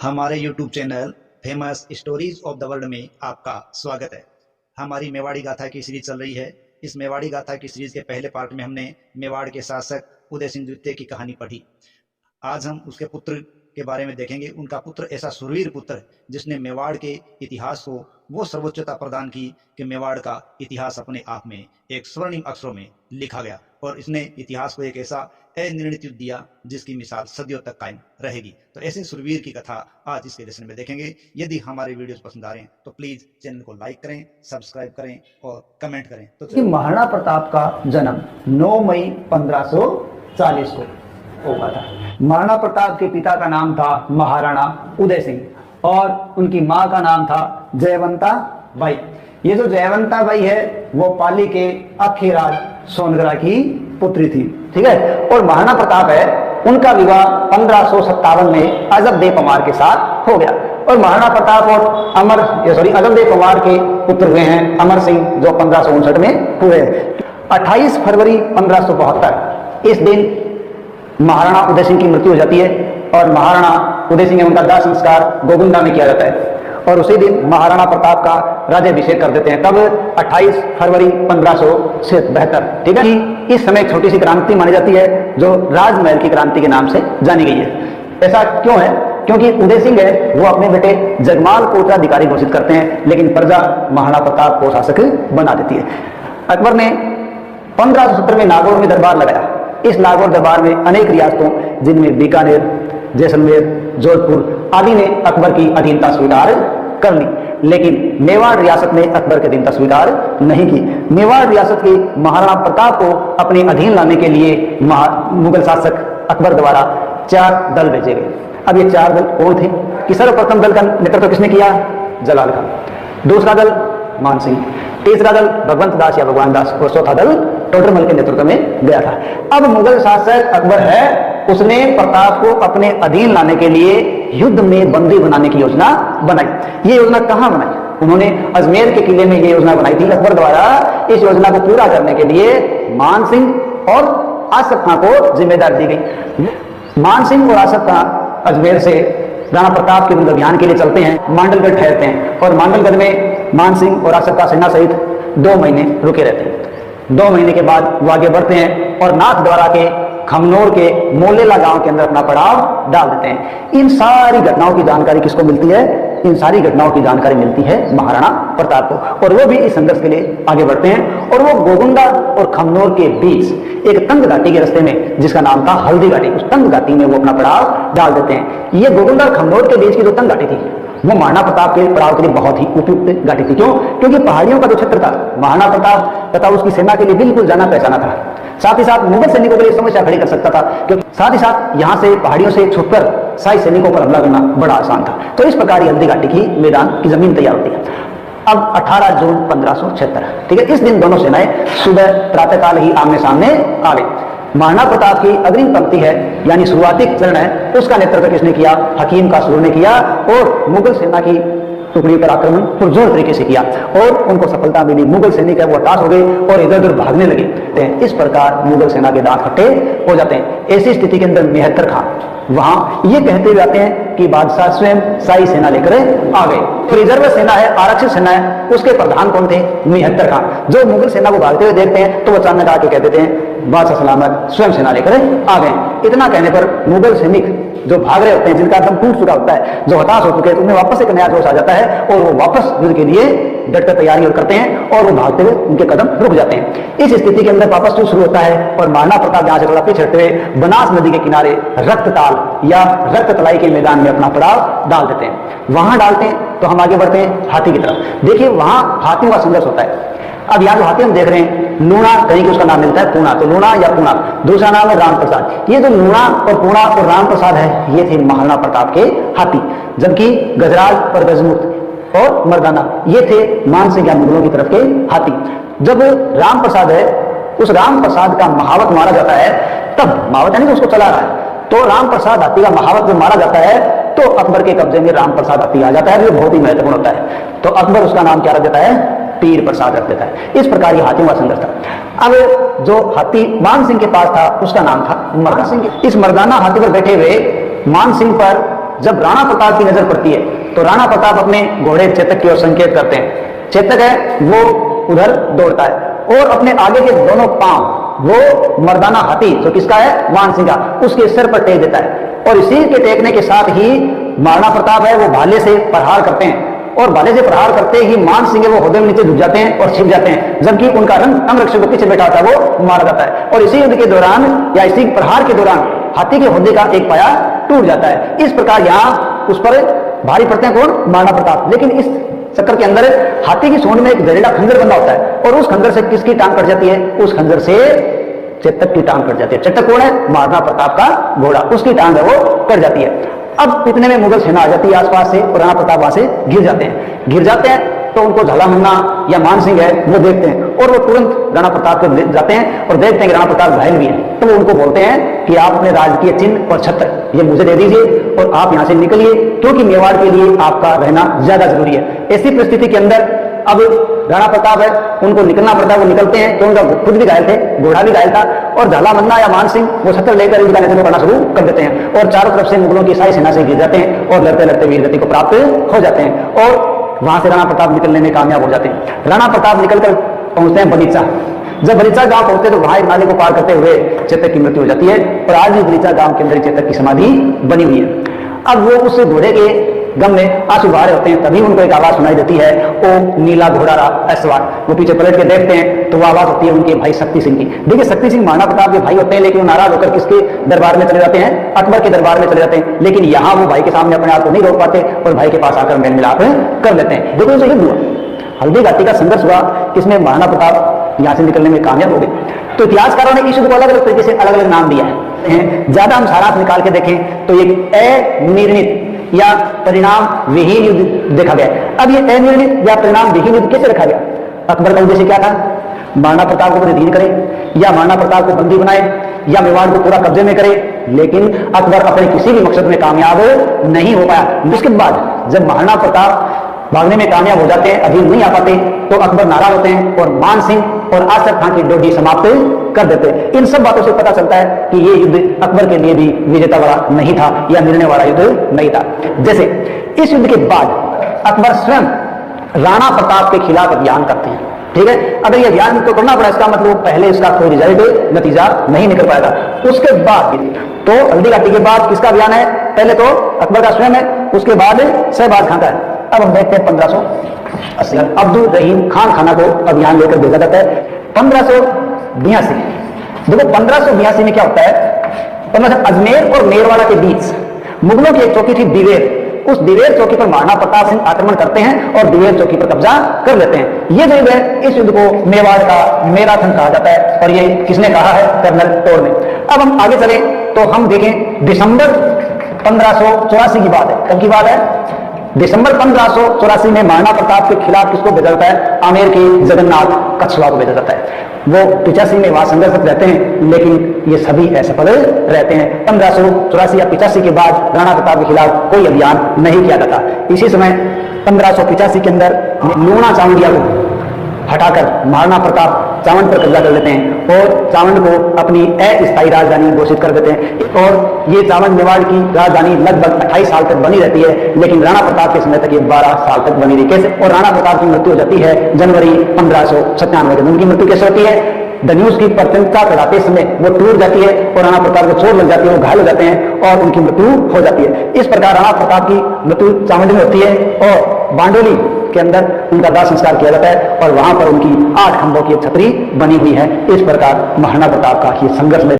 हमारे YouTube channel famous stories of the world में आपका स्वागत है। हमारी मेवाड़ी गाथा की सीरीज चल रही है। इस मेवाड़ी गाथा की सीरीज के पहले पार्ट में हमने मेवाड़ के शासक उदय सिंह द्वितीय की कहानी पढ़ी। आज हम उसके पुत्र के बारे में देखेंगे। उनका पुत्र ऐसा सुरवीर पुत्र जिसने मेवाड़ के इतिहास को वो सर्वोच्चता प्रदान की कि मेवाड़ का इतिहास अपने आप में एक स्वर्णिम अक्षरों में लिखा गया और इसने इतिहास को एक ऐसा अनिर्णित युद्ध दिया जिसकी मिसाल सदियों तक कायम रहेगी। तो ऐसे सुरवीर की कथा आज इसके लेसन में देखेंगे। यदि हमारे वीडियोस पसंद आ रहे हैं तो प्लीज चैनल को लाइक करें, सब्सक्राइब करें और कमेंट करें। तो महाराणा प्रताप का जन्म 9 मई 1540 को हुआ था। महाराणा प्रताप के पिता का नाम था महाराणा उदय सिंह और उनकी मां का नाम था जयवंता बाई। ये जो जयवंता बाई है वो पाली के अखेराज सोनगरा की पुत्री थी, ठीक है। और महाराणा प्रताप है उनका विवाह 1557 में अजबदेव परमार के साथ हो गया और महाराणा प्रताप और अजबदेव परमार के पुत्र हुए हैं अमर सिंह जो 1559 में हुए। 28 फरवरी 1572 इस दिन महाराणा उदय सिंह की मृत्यु हो जाती है और महाराणा उदय सिंह उनका दाह संस्कार गोगुंदा में किया जाता है और उसी दिन महाराणा प्रताप का राज्याभिषेक कर देते हैं। तब 28 फरवरी 1572, ठीक है। इस समय छोटी सी क्रांति मानी जाती है जो राजमहल की क्रांति के नाम से जानी गई है। ऐसा क्यों है? क्योंकि उदय सिंह है वो अपने बेटे जगमाल को उत्तराधिकारी घोषित करते हैं लेकिन प्रजा महाराणा प्रताप को शासक बना देती है। अकबर ने 1570 में नागौर में दरबार लगाया। इस नागौर दरबार में अनेक रियासतों जिनमें बीकानेर, जैसलमेर, जोधपुर आदि ने अकबर की अधीनता स्वीकार कर ली, लेकिन मेवाड़ रियासत ने अकबर की अधीनता स्वीकार नहीं की। मेवाड़ रियासत के महाराणा प्रताप को अपने अधीन लाने के लिए मुगल शासक अकबर द्वारा 4 दल भेजे गए। अब ये 4 दल कौन थे कि सर्वप्रथम दल का नेतृत्व किसने किया? जलाल खान। दूसरा दल मान सिंह, तीसरा दल भगवंत दास या भगवान दास और चौथा दल टोडरमल के नेतृत्व में गया था। अब मुगल शासक अकबर है उसने प्रताप को अपने अधीन लाने के लिए युद्ध में बंदी बनाने की योजना बनाई। ये योजना कहां बनाई? उन्होंने अजमेर के किले में ये योजना बनाई थी। अकबर द्वारा इस योजना को पूरा करने के लिए मान सिंह और आसफ खां को जिम्मेदारी दी गई। मान सिंह और आसफ खां अजमेर से राणा प्रताप के विरुद्ध अभियान के लिए चलते हैं, मांडलगढ़ ठहरते हैं और मांडलगढ़ में मान सिंह और आसफ खां सेना सहित 2 महीने रुके रहते हैं। 2 महीने के बाद वो आगे बढ़ते हैं और नाथ द्वारा के खमनोर के मोलेला गांव के अंदर अपना पड़ाव डाल देते हैं। इन सारी घटनाओं की जानकारी किसको मिलती है? इन सारी घटनाओं की जानकारी मिलती है महाराणा प्रताप को और वो भी इस संघर्ष के लिए आगे बढ़ते हैं और वो गोगुंदा और खमनोर के बीच एक तंग घाटी के रास्ते में जिसका नाम था हल्दी घाटी, उस तंग घाटी में वो अपना पड़ाव डाल देते हैं। ये गोगुंदा और खमनोर के बीच की जो तंग घाटी थी वो महाराणा प्रताप के पड़ाव के लिए बहुत ही उपयुक्त घाटी थी। क्यों? क्योंकि पहाड़ियों का जो क्षेत्र था महाराणा प्रताप तथा उसकी सेना के लिए बिल्कुल जाना पहचाना था। साथ ही साथ मुगल सैनिकों के लिए समस्या खड़ी कर सकता था क्योंकि साथ ही साथ यहां से पहाड़ियों से छुपकर शाही सैनिकों पर हमला करना बड़ा आसान था। तो इस प्रकार हल्दी घाटी की मैदान की जमीन तैयार होती है। अब 18 जून 1576, ठीक है, इस दिन दोनों सेनाएं सुबह प्रातःकाल ही आमने सामने आ गई। महाराणा प्रताप की अग्रिम पंक्ति है यानी शुरुआती चरण है उसका नेतृत्व किसने किया? हकीम कासूर ने किया और मुगल सेना की टुकड़ी पर आक्रमण पुरजोर तरीके से किया और उनको सफलता मिली। मुगल सैनिक है वो हताश हो गए और इधर उधर भागने लगे। इस प्रकार मुगल सेना के दांत खट्टे हो जाते हैं। ऐसी स्थिति के अंदर मेहतर खान वहां ये कहते हुए आते हैं कि बादशाह स्वयं शाही सेना लेकर आ गए। तो रिजर्व सेना है, आरक्षित सेना है, उसके प्रधान कौन थे? मेहतर खान। जो मुगल सेना को भागते हुए देखते हैं तो वो अचानक आके कह देते हैं बादशाह सलामत स्वयं सेना लेकर आ गए। इतना कहने पर मुगल सैनिक जो भाग रहे होते हैं, जिनका दम टूट चुका होता है, जो हताश हो चुके हैं, उन्हें वापस एक नया जोश आ जाता है और वो वापस युद्ध के लिए डटकर तैयारी करते हैं और वो भागते हुए उनके कदम रुक जाते हैं। इस स्थिति के अंदर वापस युद्ध शुरू होता है और महाराणा प्रताप जहां से थोड़ा पीछे हटते हुए बनास नदी के किनारे रक्तताल या रक्त तलाई के मैदान में अपना पड़ाव डाल देते हैं। वहां डालते हैं तो हम आगे बढ़ते हैं हाथी की तरफ। देखिए वहां हाथियों का संघर्ष होता है। अब यहाँ जो हाथी हम देख रहे हैं लूणा, कहीं उसका नाम मिलता है पूना, तो लूणा या पूना, दूसरा नाम है राम प्रसाद। ये जो लूणा और पूना और राम प्रसाद है ये थे महाराणा प्रताप के हाथी, जबकि गजराज और गजमुख और मर्दाना ये थे मान सिंह या मुगलों की तरफ के हाथी। जब राम प्रसाद है उस राम प्रसाद का महावत मारा जाता है, तब महावत यानी कि उसको चला रहा है, तो राम प्रसाद हाथी का महावत जब मारा जाता है तो अकबर के कब्जे में राम प्रसाद हाथी आ जाता है, जो बहुत ही महत्वपूर्ण होता है। तो अकबर उसका नाम क्या रख देता है? पीर प्रसाद रख देता है। इस प्रकार ये हाथियों का संघर्ष था। अब जो हाथी मान सिंह के पास था उसका नाम था मर्दाना सिंह। इस मर्दाना हाथी पर बैठे हुए मान सिंह पर जब राणा प्रताप की नजर पड़ती है तो राणा प्रताप अपने घोड़े चेतक की ओर संकेत करते हैं। चेतक है वो उधर दौड़ता है और अपने आगे के दोनों पांव वो मर्दाना हाथी जो किसका है, मानसिंह का, उसके सिर पर टेक देता है। और इसी के टेकने के साथ ही महाराणा प्रताप है वो भाले से प्रहार करते हैं और भाले से प्रहार करते ही मानसिंह वो होदे में नीचे झुक जाते हैं और छिप जाते हैं, जबकि उनका अंगरक्षक पीछे बैठा होता है वो मारा जाता है। और इसी युद्ध के दौरान या इसी प्रहार के दौरान हाथी के होदे का एक पाया टूट जाता है। इस प्रकार यहाँ उस पर भारी पड़ते हैं कौन, महाराणा प्रताप। लेकिन इस चक्कर के अंदर हाथी की सूंड में एक जहरीला खंजर बंधा होता है और उस खंजर से किसकी टांग कट जाती है, उस खंजर से चेतक की टांग कट जाती है। चेतक कौन है, महाराणा प्रताप का घोड़ा, उसकी टांग है वो कट जाती है। अब इतने में मुगल सेना आ जाती है आसपास से और राणा प्रताप वहां से गिर जाते हैं तो उनको झाला मुन्ना या मानसिंह है वो देखते हैं और वो तुरंत राणा प्रताप के जाते हैं और देखते हैं कि राणा प्रताप घायल भी हैं। तो वो उनको बोलते हैं कि आप अपने राजकीय चिन्ह और छत्र ये मुझे दे दीजिए और आप यहां से निकलिए, क्योंकि मेवाड़ के लिए आपका रहना ज्यादा जरूरी है। ऐसी परिस्थिति के अंदर अब राणा प्रताप है उनको निकलना पड़ता है, वो निकलते हैं क्योंकि उनका खुद भी घायल थे, घोड़ा भी घायल था और झाला मन्ना या मानसिंह वो छत्र लेकर इनका नेतृत्व करना शुरू कर देते हैं और चारों तरफ से मुगलों की सारी सेना से गिर जाते हैं और लड़ते लड़ते वीर गति को प्राप्त हो जाते हैं और वहां से राणा प्रताप निकलने में कामयाब हो जाते हैं। राणा प्रताप निकलकर पहुंचते हैं बलीचा। जब बलीचा गांव पहुंचते तो वहां एक नाले को पार करते हुए चेतक की मृत्यु हो जाती है और आज भी बलीचा गांव के अंदर चेतक की समाधि बनी हुई है। अब वो उस घोड़े के गम में आंसू बहा रहे होते हैं, तभी उनको एक आवाज सुनाई देती है, ओ नीला घोड़ा रहा ऐसवार। वो पीछे पलट के देखते हैं तो वो आवाज होती है उनके भाई शक्ति सिंह की। देखिए शक्ति सिंह महाराणा प्रताप के भाई होते हैं, लेकिन वो नाराज होकर किसके दरबार में चले जाते हैं, अकबर के दरबार में चले जाते हैं। लेकिन यहाँ वो भाई के सामने अपने आप को नहीं रोक पाते और भाई के पास आकर मेल मिलाप कर लेते हैं। देखो इसे युद्ध हुआ, हल्दी घाटी का संघर्ष हुआ, इसमें महाराणा प्रताप यहाँ से निकलने में कामयाब हो गए। तो इतिहासकारों ने इस युद्ध को अलग अलग तरीके से अलग अलग नाम दिया है। ज्यादा हम सारांश निकाल के देखें तो एक अनिर्णित या परिणाम विहीन युद्ध देखा गया। अब ये अनिर्णित या परिणाम विहीन युद्ध कैसे रखा गया? अकबर का उद्देश्य क्या था, महाराणा प्रताप को अधीन करे या महाराणा प्रताप को बंदी बनाए या मेवाड़ को पूरा कब्जे में करे, लेकिन अकबर अपने किसी भी मकसद में कामयाब नहीं हो पाया। उसके बाद जब महाराणा प्रताप भागने में कामयाब हो जाते हैं, अधीन नहीं आ पाते, तो अकबर नाराज होते हैं और मान सिंह और आसफ खान की डोडी समाप्त कर देते हैं। इन सब बातों से पता चलता है कि ये युद्ध अकबर के लिए भी विजेता वाला नहीं था या निर्णय वाला युद्ध नहीं था। जैसे इस युद्ध के बाद अकबर स्वयं राणा प्रताप के खिलाफ अभियान करते हैं। ठीक है, अगर ये अभियान तो करना पड़ा, इसका मतलब पहले इसका कोई रिजल्ट नतीजा नहीं निकल पाया था। उसके बाद तो हल्दी घाटी के बाद किसका अभियान है? पहले तो अकबर का स्वयं है, उसके बाद शहबाज खान का है। अब हम देखते हैं 1580 अब्दुल रहीम खान खाना को अभियान लेकर भेजा जाता है 1582। देखो 1582 में क्या होता है, 1500 अजमेर और मेरवाड़ा के बीच मुगलों की एक चौकी थी दिवेर। उस दिवेर चौकी पर महाराणा प्रताप सिंह आक्रमण करते हैं और दिवेर चौकी पर कब्जा कर लेते हैं। ये जो युद्ध है, इस युद्ध को मेवाड़ का मैराथन कहा जाता है और ये किसने कहा है? कर्नल टोर ने। अब हम आगे चले तो हम देखें दिसंबर 1584 की बात है। कब की बात है? दिसंबर 1584 में महाराणा प्रताप के खिलाफ किसको भेजा जाता है? आमेर के जगन्नाथ कछुआ को भेजा जाता है। वो 85 में वहां संघर्ष रहते हैं, लेकिन ये सभी असफल रहते हैं। 1584 या 85 के बाद राणा प्रताप के खिलाफ कोई अभियान नहीं किया जाता। इसी समय 1585 के अंदर लूणा चावंडिया को हटाकर महाराणा प्रताप चावंड पर कब्जा कर लेते हैं और चावंड को अपनी अस्थायी राजधानी घोषित कर देते हैं। और ये चावंड मेवाड़ की राजधानी लगभग 28 साल तक बनी रहती है, लेकिन राणा प्रताप के समय तक ये 12 साल तक बनी रही। कैसे? और राणा प्रताप की मृत्यु हो जाती है जनवरी 1597 के दिन। उनकी मृत्यु कैसे होती है? धनुष की प्रतिष्ठा चढ़ाते समय वो टूट जाती है और राणा प्रताप को चोट लग जाती है, वो घायल हो जाते हैं और उनकी मृत्यु हो जाती है। इस प्रकार राणा प्रताप की मृत्यु चावंड में होती है और बांडोली के अंदर उनका दाह संस्कार किया जाता है और वहां पर उनकी 8 खंभों की एक छतरी बनी हुई है। इस प्रकार महाराणा प्रताप का ये संघर्ष में